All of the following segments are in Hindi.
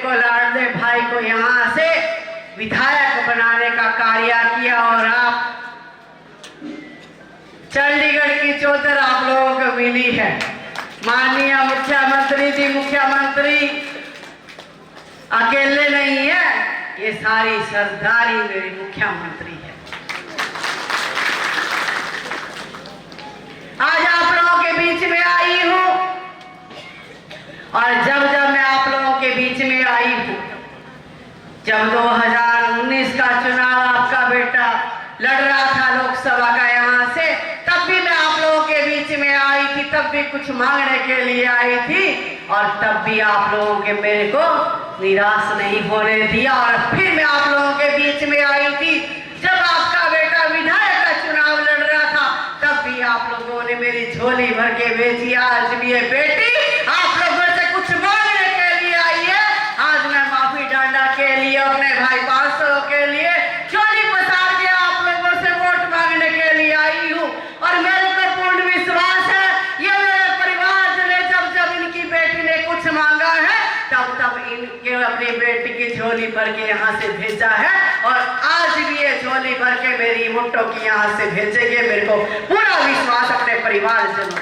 को, लाडले भाई को यहाँ से विधायक बनाने का कार्य किया और आप चंडीगढ़ की चौधर आप लोगों को मिली है। माननीय मुख्यमंत्री जी, मुख्यमंत्री अकेले नहीं है, ये सारी सरदारी मेरी मुख्यमंत्री है। आज आप लोगों के बीच में आई हूं और जब मैं आप लोगों के बीच में आई हूं, जब 2019 का चुनाव आपका बेटा लड़ रहा था लोकसभा का यहाँ से, तब भी मैं आप लोगों के बीच में आई थी, तब भी कुछ मांगने के लिए आई थी और तब भी आप लोगों के मेरे को निराश नहीं होने दिया। और फिर मैं आप लोगों के बीच में आई थी जब आपका बेटा विधायक का चुनाव लड़ रहा था, तब भी आप लोगों ने मेरी झोली भर के भेजी। आज भी ये बेटी आप लोगों से कुछ मांगने के लिए आई है। आज मैं माफी डांडा के लिए, अपने भाई 500 के लिए झोली पसार के आप लोगों से वोट मांगने के लिए आई हूँ। और मेरे को पूर्ण विश्वास है, ये मेरे परिवार ने जब इनकी बेटी ने कुछ मांगा है, तब इनके अपनी बेटी की झोली भर के यहाँ से भेजा है और आज भी ये झोली भर के मेरी मुट्ठों की यहाँ से भेजेंगे। मेरे को पूरा विश्वास अपने परिवार जनों।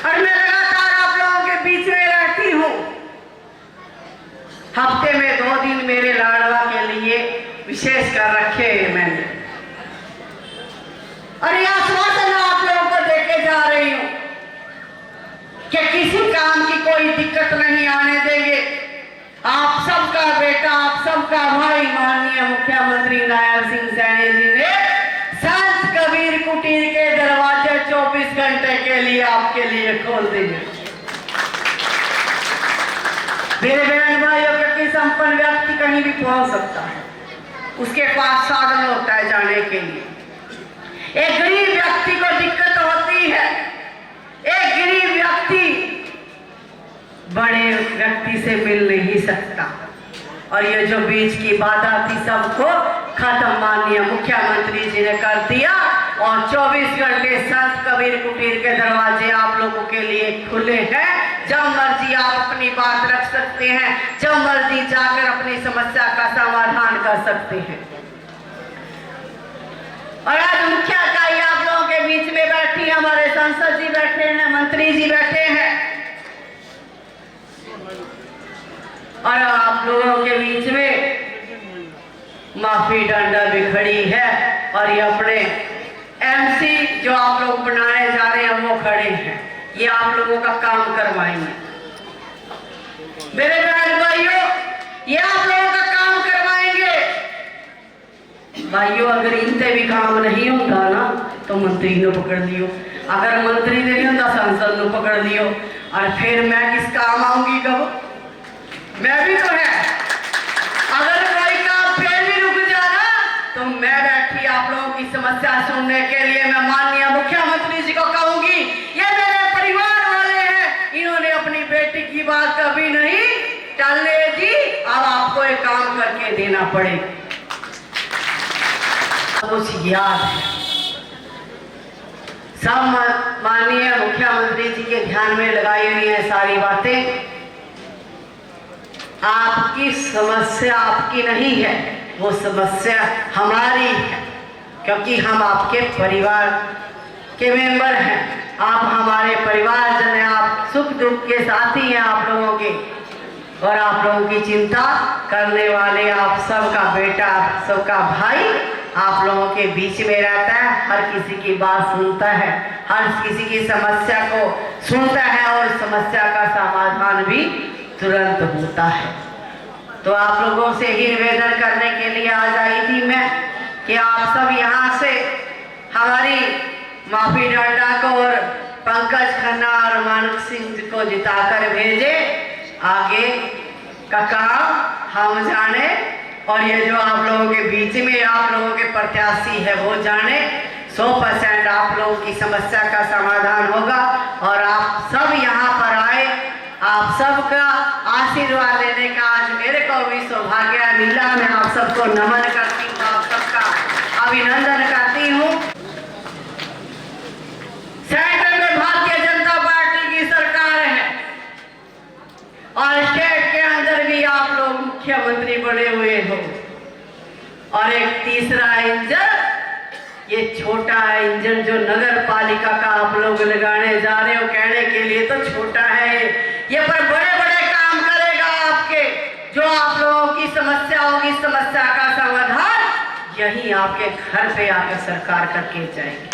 और मैं लगातार आप लोगों के बीच में रहती हूँ। हफ्ते में 2 दिन मेरे लाडवा के लिए विशेष कर रखे हैं मैंने, और यह आश्वासन आप लोगों को देके जा रही हूँ कि किसी काम की कोई दिक्कत नहीं आने देंगे। आप सबका बेटा, आप सबका भाई माननीय मुख्यमंत्री नारायण सिंह सैनी जी ने संत कबीर कुटीर के दरवाजे 24 घंटे के लिए आपके लिए खोल दिए। मेरे बहन भाइयों के संपन्न व्यक्ति कहीं भी पहुंच सकता है, उसके पास साधन होता है जाने के लिए। एक गरीब व्यक्ति को दिक्कत होती है, एक गरीब व्यक्ति बड़े व्यक्ति से मिल नहीं सकता, और ये जो बीच की बाधा थी सबको खत्म माननीय मुख्यमंत्री जी ने कर दिया। और 24 घंटे संत कबीर कुटीर के दरवाजे आप लोगों के लिए खुले हैं। जब मर्जी आप अपनी बात रख सकते हैं, जब मर्जी जाकर अपनी समस्या का समाधान कर सकते हैं। और आज मुख्य इकाई आप लोगों के बीच में बैठी, हमारे सांसद जी बैठे हैं, मंत्री जी बैठे हैं, और आप लोगों के बीच में माफी डांडा भी खड़ी है, और ये अपने एमसी जो आप लोग बनाने जा रहे हैं वो खड़े हैं। ये आप लोगों का काम करवाएंगे। मेरे बहन भाइयों, ये आप लोगों का काम करवाएंगे। भाइयों, अगर इनसे भी काम नहीं होता ना तो मंत्री ने पकड़ लियो, अगर मंत्री ने नहीं होता सांसद ने पकड़ लियो, और फिर मैं किस काम आऊंगी? कब मैं भी तो है। अगर कोई काम फिर भी रुक जाना तो मैं बैठी आप लोगों की समस्या सुनने के लिए। मैं माननीय मुख्यमंत्री जी को कहूंगी, ये मेरे परिवार वाले हैं, इन्होंने अपनी बेटी की बात कभी नहीं टालने दी, अब आपको एक काम करके देना पड़ेगा। कुछ याद है, सब माननीय मुख्यमंत्री जी के ध्यान में लगाई हुई है सारी बातें। आपकी समस्या आपकी नहीं है, वो समस्या हमारी है, क्योंकि हम आपके परिवार के मेंबर हैं। आप हमारे परिवारजन हैं, आप सुख दुख के साथी हैं आप लोगों के, और आप लोगों की चिंता करने वाले आप सबका बेटा, आप सबका भाई आप लोगों के बीच में रहता है, हर किसी की बात सुनता है, हर किसी की समस्या को सुनता है, और समस्या का समाधान भी तुरंत होता है। तो आप लोगों से ही निवेदन करने के लिए आज आई थी मैं कि आप सब यहाँ से हमारी माफी डांडा को और पंकज खन्ना और मानक सिंह को जिताकर भेजे। आगे का काम हम जाने, और ये जो आप लोगों के बीच में आप लोगों के प्रत्याशी है वो जाने। 100% आप लोगों की समस्या का समाधान होगा, और आप सब यहाँ पर आए, आप सबका आशीर्वाद लेने का आज मेरे को भी सौभाग्य मिला। मैं आप सबको नमन करती हूँ, आप सबका अभिनंदन करती हूँ। सेंटर में भारतीय जनता पार्टी की सरकार है, एक तीसरा इंजन, ये छोटा इंजन जो नगर पालिका का आप लोग लगाने जा रहे हो, कहने के लिए तो छोटा है ये पर बड़े बड़े काम करेगा आपके। जो आप लोगों की समस्या होगी, समस्या का समाधान यही आपके घर पे आकर सरकार करके जाएगी।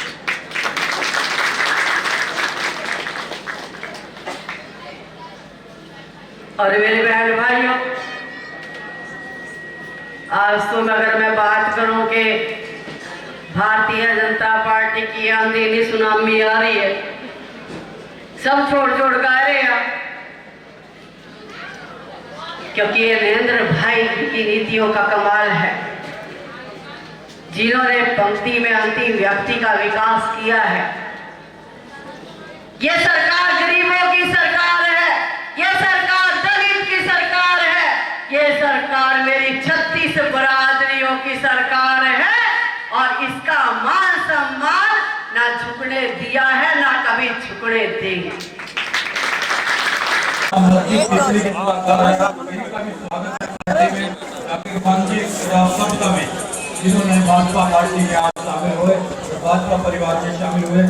और मेरे बहन भाइयों, आज तो अगर मैं बात करूं कि भारतीय जनता पार्टी की आंधी सुनामी आ रही है, सब छोड़ छोड़ कर आ रहे हैं, क्योंकि ये नरेंद्र भाई की नीतियों का कमाल है, जिन्होंने पंक्ति में अंतिम व्यक्ति का विकास किया है। ये सरकार गरीबों की सरकार है, ये सरकार दलित की सरकार है, ये सरकार मेरी 36 बरादरियों की सरकार है। और इसका मान सम्मान ना झुकने दिया है, ना कभी झुकने देंगे। जिन्होंने भाजपा पार्टी में आज शामिल हुए, भाजपा परिवार में शामिल हुए,